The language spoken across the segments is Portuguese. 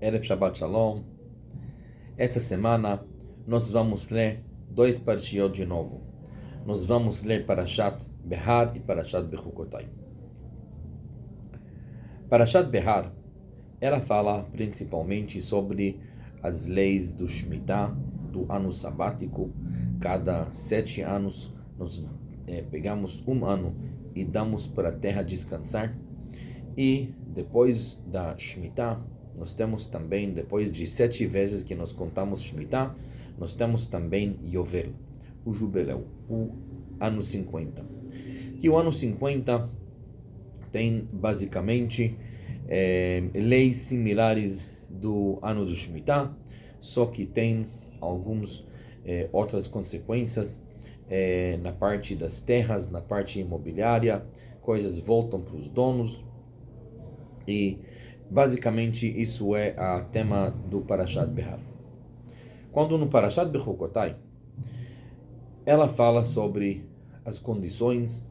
Erev Shabbat Shalom. Essa semana nós vamos ler dois parshiot de novo. Nós vamos ler Parashat Behar e Parashat Bechukotai. Parashat Behar, ela fala principalmente sobre as leis do Shemitah, do ano sabático. Cada 7 anos nós pegamos um ano e damos para a terra descansar. E depois da Shemitah, nós temos também, depois de 7 vezes que nós contamos Shemitah, nós temos também Yovel, o jubileu, o ano 50. E o ano 50 tem basicamente leis similares do ano do Shemitah, só que tem algumas outras consequências na parte das terras, na parte imobiliária, coisas voltam para os donos. E basicamente isso é o tema do Parashat Behar. Quando no Parashat Bechukotai, ela fala sobre as condições.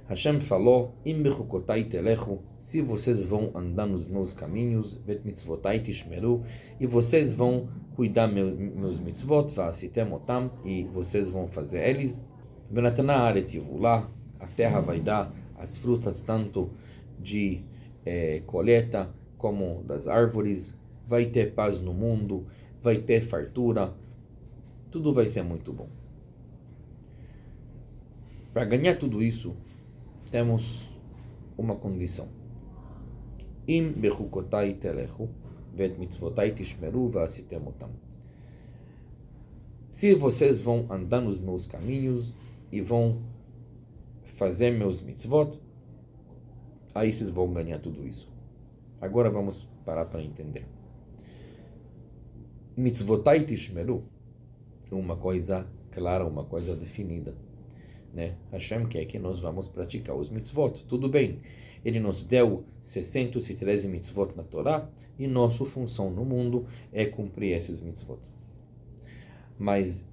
Hashem falou: Im Bechukotai telechu, se vocês vão andar nos meus caminhos, vet mitzvotai tishmeru, e vocês vão cuidar meus mitzvot, va'asitem otam, e vocês vão fazer eles. Venatana haaretz yivulá, a terra vai dar as frutas tanto de colheita como das árvores, vai ter paz no mundo, vai ter fartura, tudo vai ser muito bom. Para ganhar tudo isso, temos uma condição. Im bechukotai telechu, vet mitzvotai tishmeru va'asitem otam. Se vocês vão andar nos meus caminhos e vão fazer meus mitzvot, aí vocês vão ganhar tudo isso. Agora vamos parar para entender. Mitzvotai tishmeru é uma coisa clara, uma coisa definida, né? Hashem quer que nós vamos praticar os mitzvot. Tudo bem. Ele nos deu 613 mitzvot na Torá e nossa função no mundo é cumprir esses mitzvot. Mas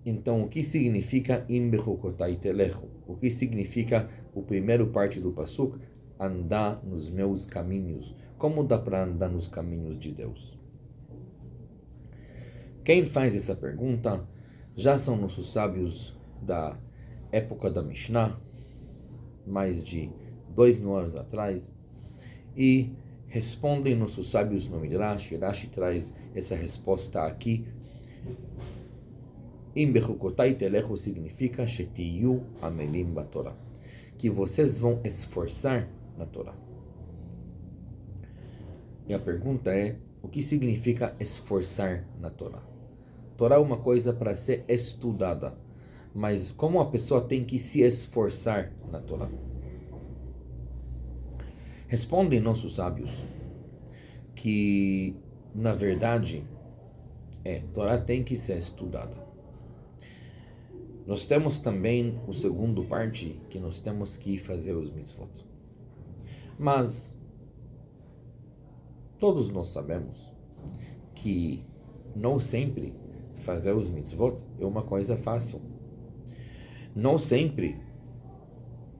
então, o que significa Im bechukotai telechu? O que significa o primeiro parte do pasuk? Andar nos meus caminhos. Como dá para andar nos caminhos de Deus? Quem faz essa pergunta já são nossos sábios da época da Mishnah, mais de 2000 anos atrás, e respondem nossos sábios no Midrash. Rashi traz essa resposta aqui. Im bechukotai telechu significa shetiyu amelim batorah, que vocês vão esforçar na Torá. E a pergunta é: o que significa esforçar na Torá? Torá é uma coisa para ser estudada, mas como a pessoa tem que se esforçar na Torá? Respondem nossos sábios que, na verdade, Torá tem que ser estudada. Nós temos também o segundo parte, que nós temos que fazer os mitzvot. Mas todos nós sabemos que não sempre fazer os mitzvot é uma coisa fácil. Não sempre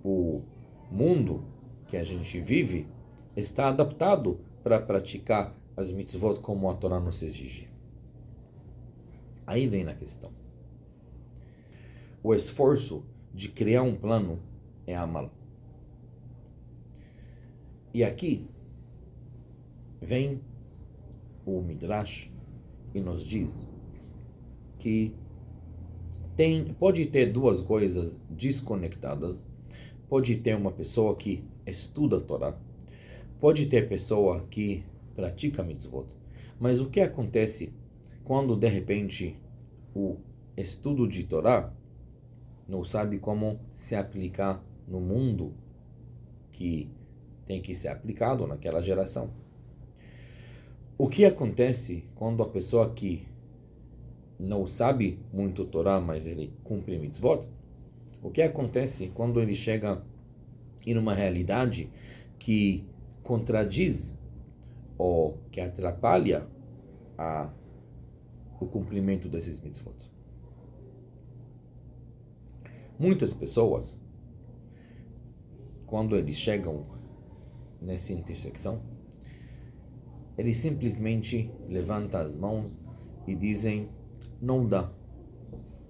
o mundo que a gente vive está adaptado para praticar as mitzvot como a Torá nos exige. Aí vem a questão. O esforço de criar um plano é amal. E aqui vem o Midrash e nos diz que pode ter duas coisas desconectadas. Pode ter uma pessoa que estuda a Torá, pode ter pessoa que pratica mitzvot. Mas o que acontece quando de repente o estudo de Torá não sabe como se aplicar no mundo que tem que ser aplicado naquela geração? O que acontece quando a pessoa que não sabe muito Torá, mas ele cumpre mitzvot? O que acontece quando ele chega em uma realidade que contradiz ou que atrapalha o cumprimento desses mitzvot? Muitas pessoas, quando eles chegam nessa intersecção, eles simplesmente levantam as mãos e dizem, não dá.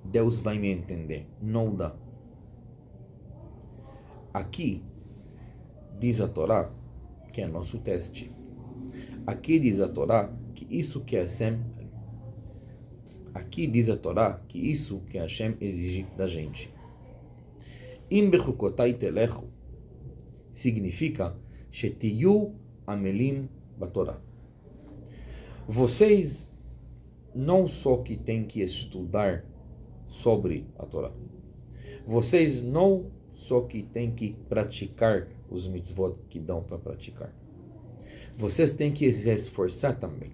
Deus vai me entender. Não dá. Aqui diz a Torá que é nosso teste. Aqui diz a Torá que isso que Hashem, aqui diz a Torá que isso que Hashem exige da gente. Im bechukotai telechu significa shetiyu amelim batorá. Vocês não só que têm que estudar sobre a Torá, vocês não só que têm que praticar os mitzvot que dão para praticar, vocês têm que se esforçar também.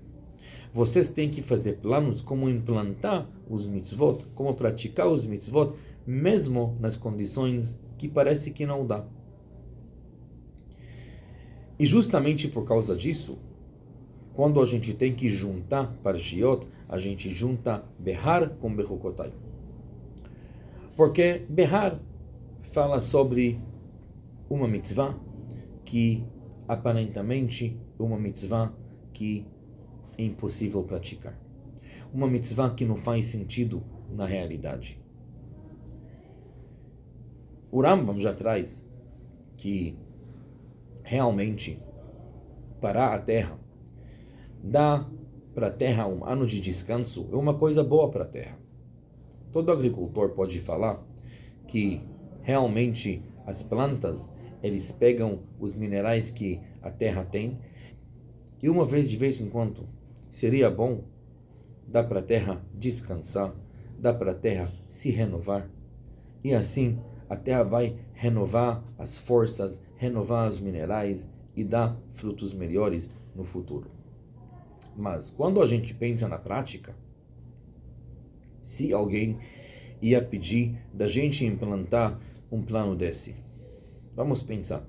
Vocês têm que fazer planos como implantar os mitzvot, como praticar os mitzvot, mesmo nas condições que parece que não dá. E justamente por causa disso, quando a gente tem que juntar Parshiot, a gente junta Behar com Bechukotai. Porque Behar fala sobre uma mitzvah que aparentemente é uma mitzvah que é impossível praticar. Uma mitzvah que não faz sentido na realidade. O Rambam já traz que realmente parar a terra, dar para a terra um ano de descanso é uma coisa boa para a terra. Todo agricultor pode falar que realmente as plantas, eles pegam os minerais que a terra tem e de vez em quando, seria bom dar para a terra descansar, dar para a terra se renovar. E assim a terra vai renovar as forças, renovar os minerais e dar frutos melhores no futuro. Mas quando a gente pensa na prática, se alguém ia pedir da gente implantar um plano desse, vamos pensar,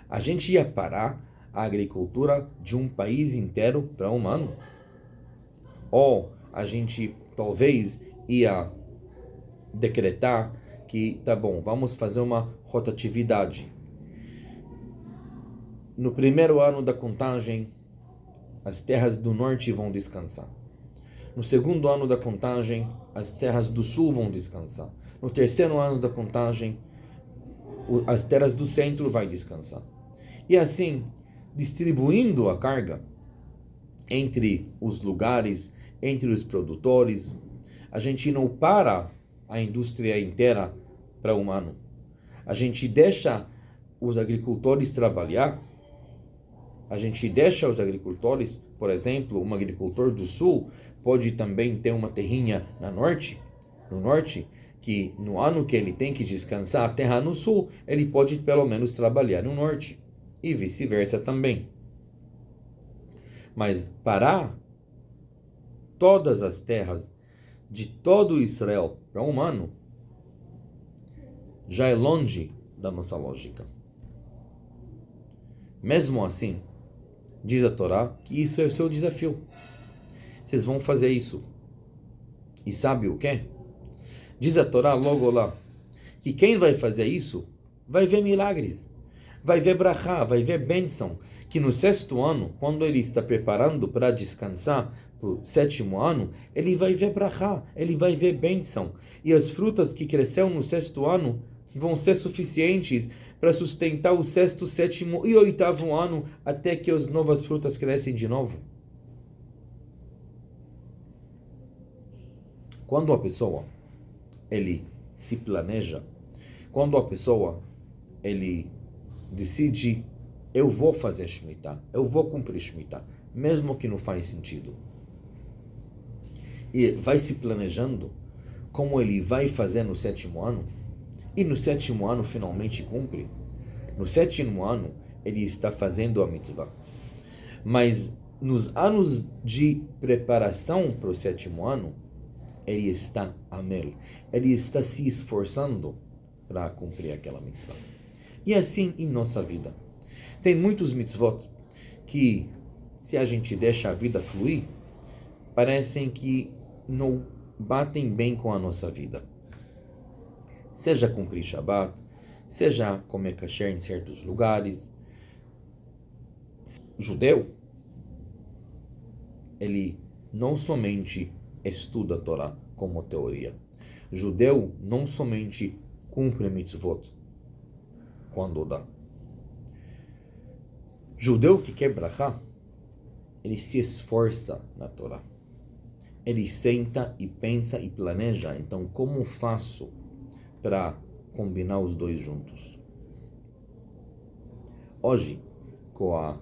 a gente ia parar a agricultura de um país inteiro para um ano? Ou a gente talvez ia decretar que, tá bom, vamos fazer uma rotatividade. No primeiro ano da contagem, as terras do norte vão descansar. No segundo ano da contagem, as terras do sul vão descansar. No terceiro ano da contagem, as terras do centro vão descansar. E assim, distribuindo a carga entre os lugares, entre os produtores, a gente não para a indústria inteira para um ano. A gente deixa os agricultores trabalhar. A gente deixa os agricultores, por exemplo, um agricultor do sul pode também ter uma terrinha no norte, que no ano que ele tem que descansar a terra no sul, ele pode pelo menos trabalhar no norte. E vice-versa também. Mas parar todas as terras de todo Israel para um ano já é longe da nossa lógica. Mesmo assim, diz a Torá que isso é o seu desafio. Vocês vão fazer isso. E sabe o quê? Diz a Torá logo lá que quem vai fazer isso vai ver milagres, vai ver brachá, vai ver bênção, que no sexto ano, quando ele está preparando para descansar para o sétimo ano, ele vai ver brachá, ele vai ver bênção. E as frutas que cresceram no sexto ano vão ser suficientes para sustentar o sexto, sétimo e oitavo ano, até que as novas frutas crescem de novo. Quando a pessoa, ele se planeja, quando a pessoa, ele decide, eu vou fazer Shemitah, eu vou cumprir Shemitah, mesmo que não faz sentido. E vai se planejando como ele vai fazer no sétimo ano, e no sétimo ano finalmente cumpre. No sétimo ano, ele está fazendo a mitzvah. Mas nos anos de preparação para o sétimo ano, ele está amel. Ele está se esforçando para cumprir aquela mitzvah. E assim em nossa vida. Tem muitos mitzvot que, se a gente deixa a vida fluir, parecem que não batem bem com a nossa vida. Seja cumprir Shabbat, seja comer kasher em certos lugares. Judeu, ele não somente estuda a Torá como teoria. Judeu não somente cumpre mitzvot quando dá. Judeu que quer brachá, ele se esforça na Torá. Ele senta e pensa e planeja. Então, como faço para combinar os dois juntos? Hoje, com o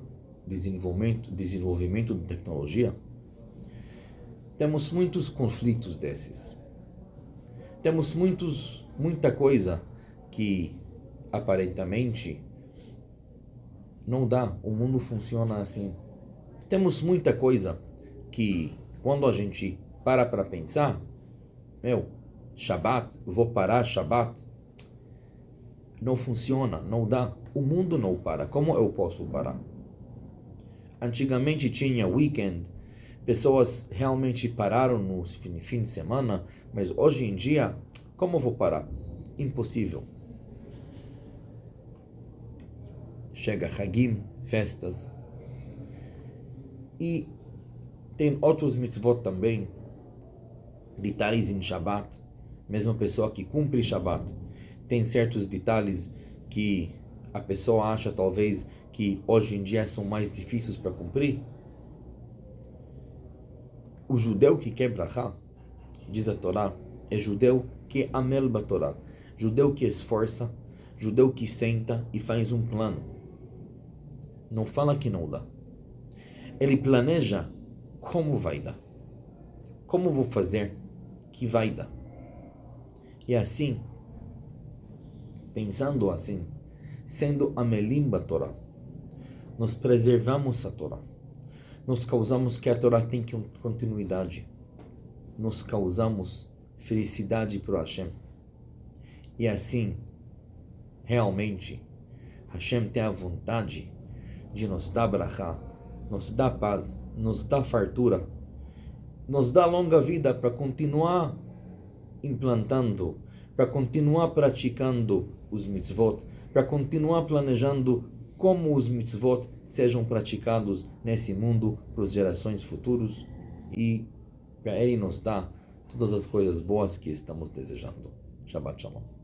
desenvolvimento de tecnologia, temos muitos conflitos desses. Temos muita coisa que aparentemente não dá. O mundo funciona assim. Temos muita coisa que, quando a gente para pensar, Shabbat, vou parar Shabbat, não funciona, não dá. O mundo não para. Como eu posso parar? Antigamente tinha weekend, pessoas realmente pararam no fim de semana, mas hoje em dia, como eu vou parar? Impossível. Chega Hagim, festas. E tem outros mitzvot também, detalhes em Shabbat. Mesmo a pessoa que cumpre Shabbat, tem certos detalhes que a pessoa acha talvez que hoje em dia são mais difíceis para cumprir. O judeu que quer brachá, diz a Torá, é judeu que amel batorá, judeu que esforça, judeu que senta e faz um plano. Não fala que não dá. Ele planeja como vai dar. Como vou fazer que vai dar. E assim, pensando assim, sendo amelim batorá, nós preservamos a Torá. Nós causamos que a Torá tenha continuidade. Nós causamos felicidade para Hashem. E assim, realmente, Hashem tem a vontade de nos dar brachá, nos dar paz, nos dar fartura, nos dar longa vida para continuar implantando, para continuar praticando os mitzvot, para continuar planejando como os mitzvot sejam praticados nesse mundo para as gerações futuras e para Ele nos dar todas as coisas boas que estamos desejando. Shabbat Shalom.